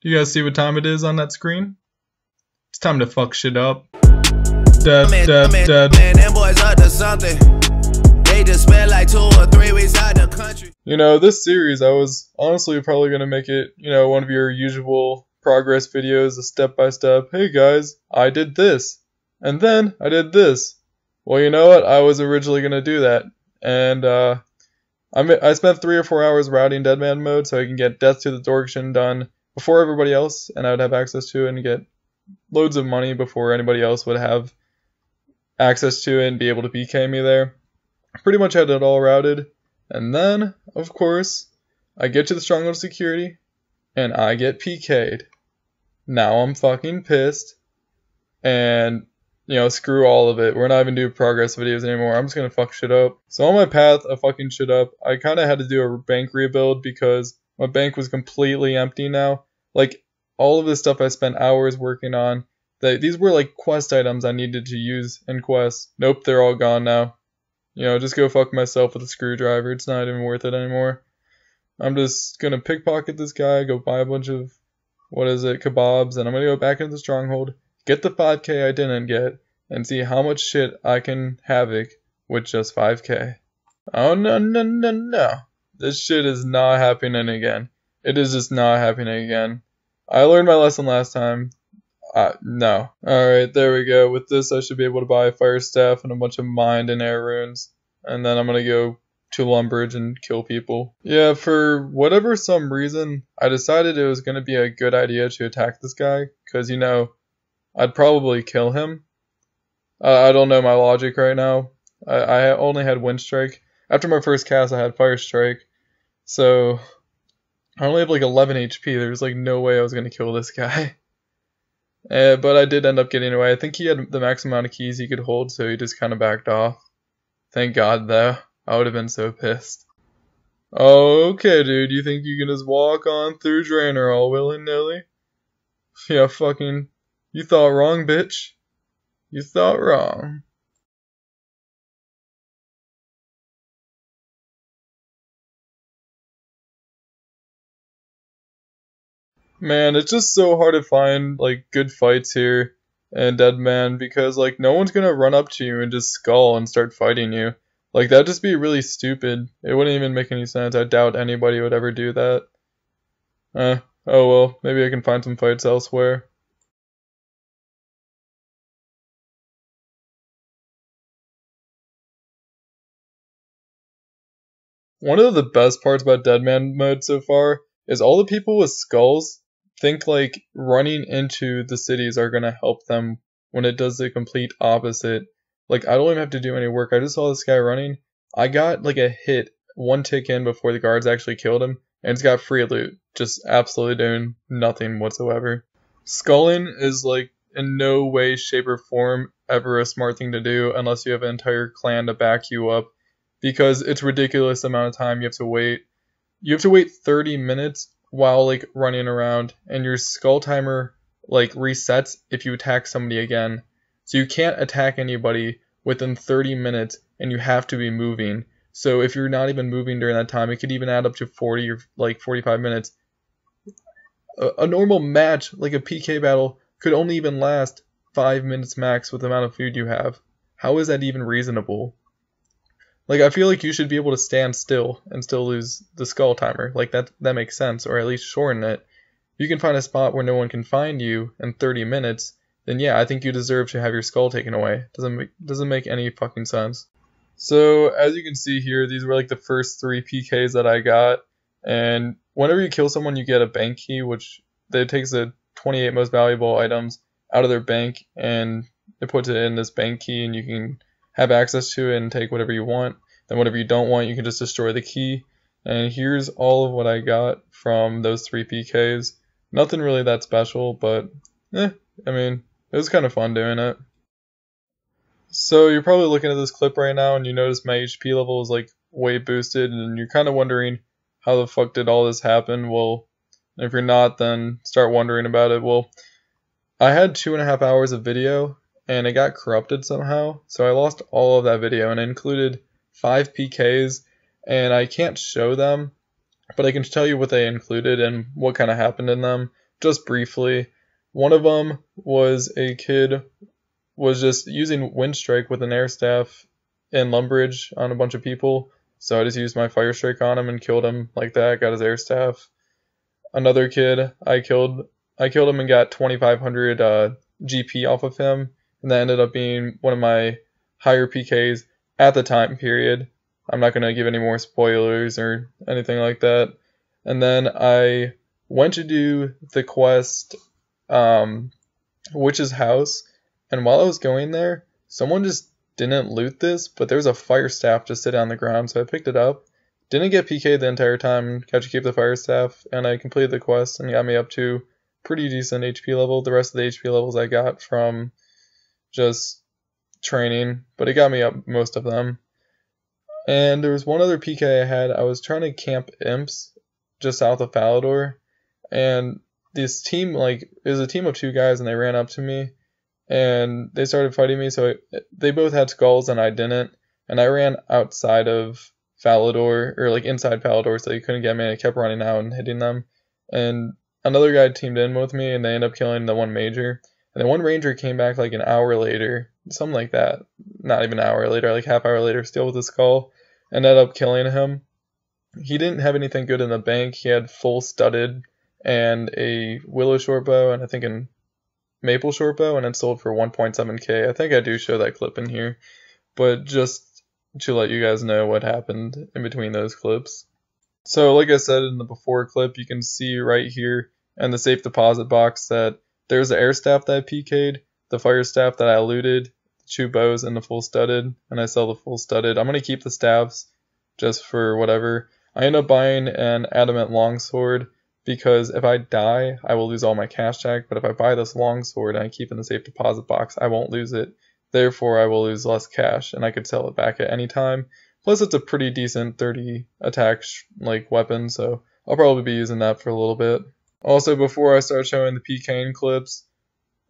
Do you guys see what time it is on that screen? It's time to fuck shit up. Dead. Man, them boys up to something. They just spent like 2 or 3 weeks out the country. You know, this series, I was honestly probably going to make it, one of your usual progress videos, a step-by-step. Hey guys, I did this. And then I did this. Well, you know what? I was originally going to do that. And I spent 3 or 4 hours routing Deadman Mode so I can get Death to the Dorkshin done before everybody else, and I would have access to it and get loads of money before anybody else would have access to it and be able to PK me there. Pretty much had it all routed, and then, of course, I get to the Stronghold security, and I get PK'd. Now I'm fucking pissed, and, screw all of it. We're not even doing progress videos anymore. I'm just gonna fuck shit up. So on my path of fucking shit up, I kinda had to do a bank rebuild because my bank was completely empty now. Like, all of this stuff I spent hours working on, these were like quest items I needed to use in quests. Nope, they're all gone now. Just go fuck myself with a screwdriver. It's not even worth it anymore. I'm just gonna pickpocket this guy, go buy a bunch of, kebabs, and I'm gonna go back into the Stronghold, get the 5k I didn't get, and see how much shit I can havoc with just 5k. Oh no. This shit is not happening again. It is just not happening again. I learned my lesson last time. No. Alright, there we go. With this, I should be able to buy a fire staff and a bunch of mind and air runes. And then I'm gonna go to Lumbridge and kill people. Yeah, for whatever some reason, I decided it was gonna be a good idea to attack this guy. Because, I'd probably kill him. I don't know my logic right now. I only had Wind Strike. After my first cast, I had Fire Strike. So, I only have like 11 HP. There's like no way I was going to kill this guy. But I did end up getting away. I think he had the max amount of keys he could hold, so he just kind of backed off. Thank God, though. I would have been so pissed. Okay, dude. You think you can just walk on through Draenor all willy-nilly? Yeah, fucking... You thought wrong, bitch. You thought wrong. Man, it's just so hard to find, good fights here in Deadman because, no one's gonna run up to you and just skull and start fighting you. That'd just be really stupid. It wouldn't even make any sense. I doubt anybody would ever do that. Oh well, maybe I can find some fights elsewhere. One of the best parts about Deadman Mode so far is all the people with skulls think running into the cities are gonna help them when it does the complete opposite. I don't even have to do any work. I just saw this guy running. I got a hit 1 tick in before the guards actually killed him, and it's got free loot. Just absolutely doing nothing whatsoever. Sculling is in no way, shape, or form ever a smart thing to do unless you have an entire clan to back you up, because it's ridiculous amount of time you have to wait. You have to wait 30 minutes while running around, and your skull timer resets if you attack somebody again. So you can't attack anybody within 30 minutes, and you have to be moving. So if you're not even moving during that time, it could even add up to 40 or 45 minutes. A normal match, like a PK battle, could only even last 5 minutes max with the amount of food you have. How is that even reasonable? I feel like you should be able to stand still and still lose the skull timer. That makes sense, or at least shorten it. If you can find a spot where no one can find you in 30 minutes, then yeah, I think you deserve to have your skull taken away. Doesn't make any fucking sense. So, as you can see here, these were the first 3 PKs that I got. And whenever you kill someone, you get a bank key, which takes the 28 most valuable items out of their bank, and it puts it in this bank key, and you can have access to it and take whatever you want. Then whatever you don't want, you can just destroy the key. And here's all of what I got from those 3 PKs. Nothing really that special, but it was kind of fun doing it. So you're probably looking at this clip right now and you notice my HP level is way boosted, and you're kind of wondering how the fuck did all this happen. Well, if you're not, then start wondering about it. Well, I had 2.5 hours of video and it got corrupted somehow, so I lost all of that video, and it included 5 PKs, and I can't show them, but I can tell you what they included and what kind of happened in them. just briefly. One of them was a kid was just using Wind Strike with an air staff in Lumbridge on a bunch of people. So I just used my Fire Strike on him and killed him like that, got his air staff. Another kid, I killed him and got 2,500 GP off of him, and that ended up being one of my higher PKs at the time period. I'm not going to give any more spoilers or anything like that. And then I went to do the quest, Witch's House, and while I was going there, someone just didn't loot this, but there was a fire staff just sitting on the ground, so I picked it up. Didn't get PK'd the entire time, got to keep the fire staff, and I completed the quest and got me up to pretty decent HP level. The rest of the HP levels I got from just training, but it got me up most of them. And there was one other PK I had. I was trying to camp imps just south of Falador, and this team, like, it was a team of 2 guys, and they ran up to me, and they started fighting me, so they both had skulls, and I didn't, and I ran outside of Falador, or like inside Falador, so they couldn't get me, and I kept running out and hitting them, and another guy teamed in with me, and they ended up killing the one major, and then one ranger came back like an hour later, something like that, not even an hour later, like half hour later, still with a skull, and ended up killing him. He didn't have anything good in the bank. He had full studded and a willow shortbow, and I think a maple shortbow, and it sold for 1.7k. I think I do show that clip in here, but just to let you guys know what happened in between those clips. So like I said in the before clip, you can see right here in the safe deposit box that there's the air staff that I PK'd, the fire staff that I looted, 2 bows, and the full studded, and I sell the full studded. I'm going to keep the staffs just for whatever. I end up buying an adamant longsword because if I die, I will lose all my cash tag, but if I buy this longsword and I keep in the safe deposit box, I won't lose it. Therefore, I will lose less cash, and I could sell it back at any time. Plus, it's a pretty decent 30 attack weapon, so I'll probably be using that for a little bit. Also, before I start showing the Pking clips,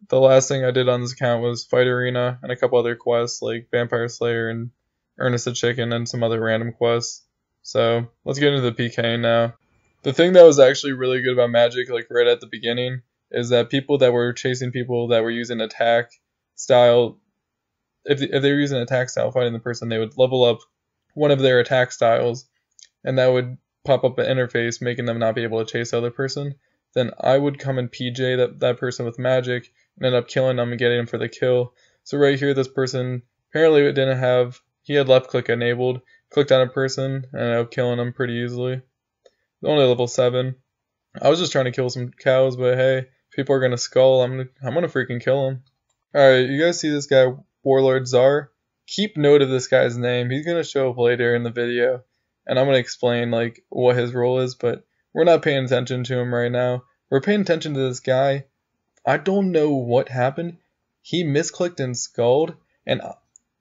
the last thing I did on this account was Fight Arena and a couple other quests like Vampire Slayer and Ernest the Chicken and some other random quests. So let's get into the Pking now. The thing that was actually really good about Magic, like right at the beginning, is that people that were chasing people that were using attack style, if they were using attack style fighting the person, they would level up one of their attack styles, and that would pop up an interface making them not be able to chase the other person. Then I would come and PJ that person with magic and end up killing them and getting them for the kill. So right here, this person apparently he had left click enabled, clicked on a person, and ended up killing them pretty easily. Only level 7. I was just trying to kill some cows, but hey, if people are gonna skull, I'm gonna freaking kill them. Alright, you guys see this guy, Warlord Czar? Keep note of this guy's name. He's gonna show up later in the video, and I'm gonna explain like what his role is, but we're not paying attention to him right now. We're paying attention to this guy. I don't know what happened. He misclicked and skulled, and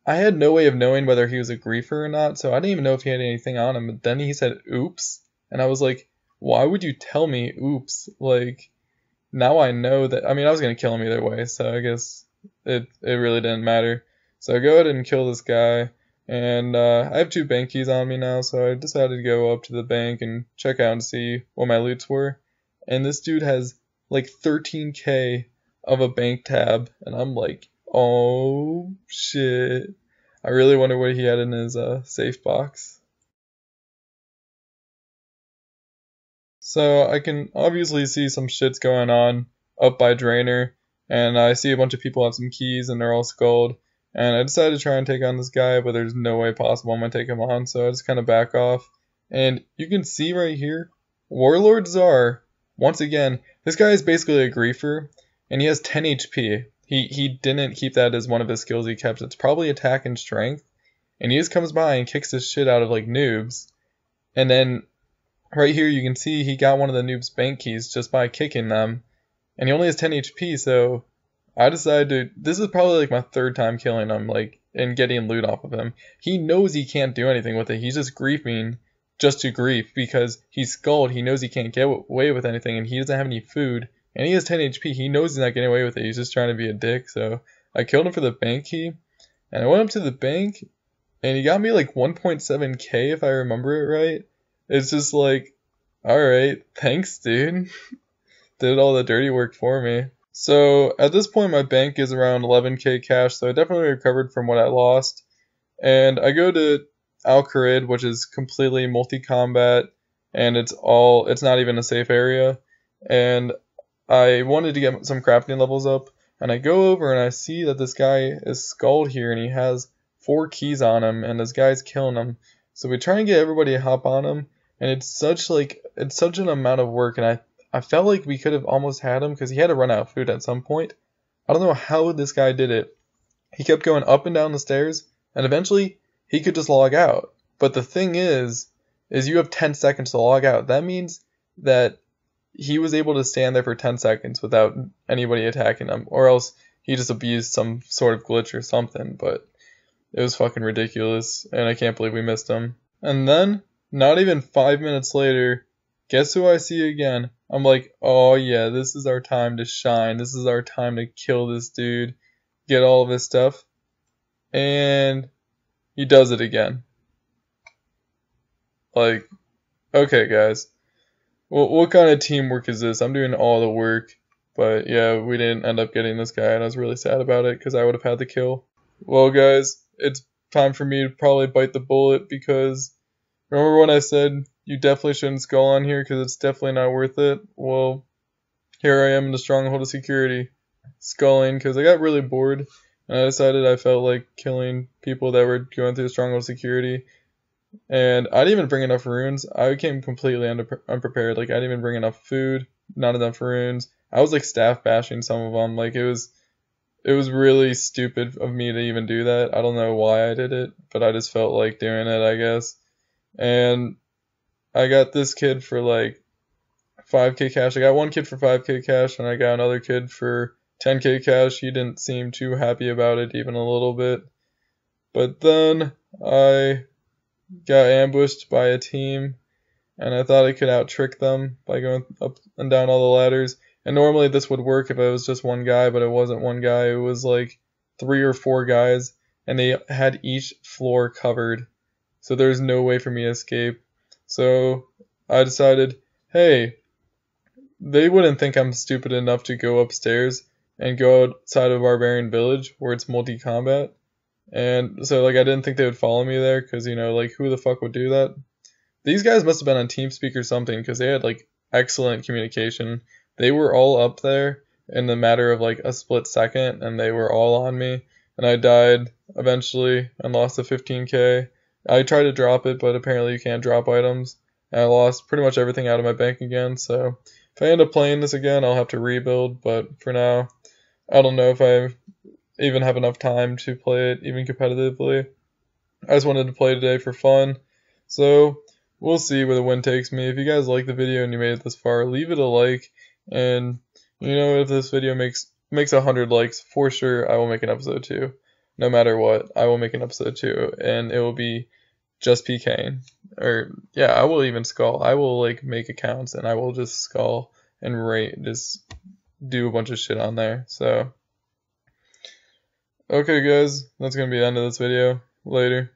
I had no way of knowing whether he was a griefer or not, so I didn't even know if he had anything on him. But then he said, oops, and I was like, why would you tell me oops? Like, now I know that, I mean, I was going to kill him either way, so I guess it really didn't matter. So I go ahead and kill this guy, and I have 2 bank keys on me now, so I decided to go up to the bank and check out and see what my loots were. And this dude has like 13k of a bank tab, and I'm like, oh shit. I really wonder what he had in his safe box. So I can obviously see some shit's going on up by Drainer, and I see a bunch of people have some keys and they're all skulled, and I decided to try and take on this guy, but there's no way possible I'm going to take him on, so I just kind of back off. And you can see right here, Warlord Czar, once again, this guy is basically a griefer, and he has 10 HP. He didn't keep that as one of his skills he kept. It's probably attack and strength, and he just comes by and kicks this shit out of like noobs, and then right here you can see he got one of the noobs' bank keys just by kicking them, and he only has 10 HP, so I decided to, this is probably like my 3rd time killing him, like, and getting loot off of him. He knows he can't do anything with it, he's just griefing just to grief, because he's skulled, he knows he can't get away with anything, and he doesn't have any food, and he has 10 HP, he knows he's not getting away with it, he's just trying to be a dick, so I killed him for the bank key, and I went up to the bank, and he got me like 1.7k if I remember it right. It's just like, alright, thanks dude. did all the dirty work for me. So at this point my bank is around 11k cash, so I definitely recovered from what I lost. And I go to Al-Kharid, which is completely multi-combat, and it's not even a safe area. And I wanted to get some crafting levels up, and I go over and I see that this guy is skulled here and he has 4 keys on him and this guy's killing him. So we try and get everybody to hop on him, and it's such an amount of work, and I felt like we could have almost had him because he had to run out of food at some point. I don't know how this guy did it. He kept going up and down the stairs, and eventually he could just log out. But the thing is you have 10 seconds to log out. That means that he was able to stand there for 10 seconds without anybody attacking him, or else he just abused some sort of glitch or something. But it was fucking ridiculous, and I can't believe we missed him. And then, not even 5 minutes later, guess who I see again? I'm like, oh yeah, this is our time to shine. This is our time to kill this dude, get all of his stuff. And he does it again. Like, okay guys, what kind of teamwork is this? I'm doing all the work, but yeah, we didn't end up getting this guy, and I was really sad about it because I would have had the kill. Well guys, it's time for me to probably bite the bullet, because remember when I said you definitely shouldn't skull on here because it's definitely not worth it? Well, here I am in the stronghold of security, sculling because I got really bored, and I decided I felt like killing people that were going through the stronghold of security. And I didn't even bring enough runes. I came completely unprepared. Like, I didn't even bring enough food, not enough runes. I was like staff bashing some of them. Like, it was really stupid of me to even do that. I don't know why I did it, but I just felt like doing it, I guess. And I got this kid for like 5k cash. I got one kid for 5k cash, and I got another kid for 10k cash. He didn't seem too happy about it even a little bit. But then I got ambushed by a team, and I thought I could out-trick them by going up and down all the ladders. And normally this would work if it was just one guy, but it wasn't one guy. It was like 3 or 4 guys, and they had each floor covered. So there's no way for me to escape. So I decided, hey, they wouldn't think I'm stupid enough to go upstairs and go outside of Barbarian Village where it's multi-combat. And so, like, I didn't think they would follow me there because, you know, like, who the fuck would do that? These guys must have been on TeamSpeak or something because they had, like, excellent communication. They were all up there in the matter of, like, a split second, and they were all on me. And I died eventually and lost the 15k. I tried to drop it, but apparently you can't drop items. And I lost pretty much everything out of my bank again. So if I end up playing this again, I'll have to rebuild. But for now, I don't know if I even have enough time to play it even competitively. I just wanted to play today for fun, so we'll see where the wind takes me. If you guys like the video and you made it this far, leave it a like, and you know, if this video makes 100 likes, for sure I will make an episode 2. No matter what, I will make an episode 2, and it will be just Pking. Or yeah, I will even skull. I will like make accounts and I will just skull and just do a bunch of shit on there. So okay guys, that's going to be the end of this video. Later.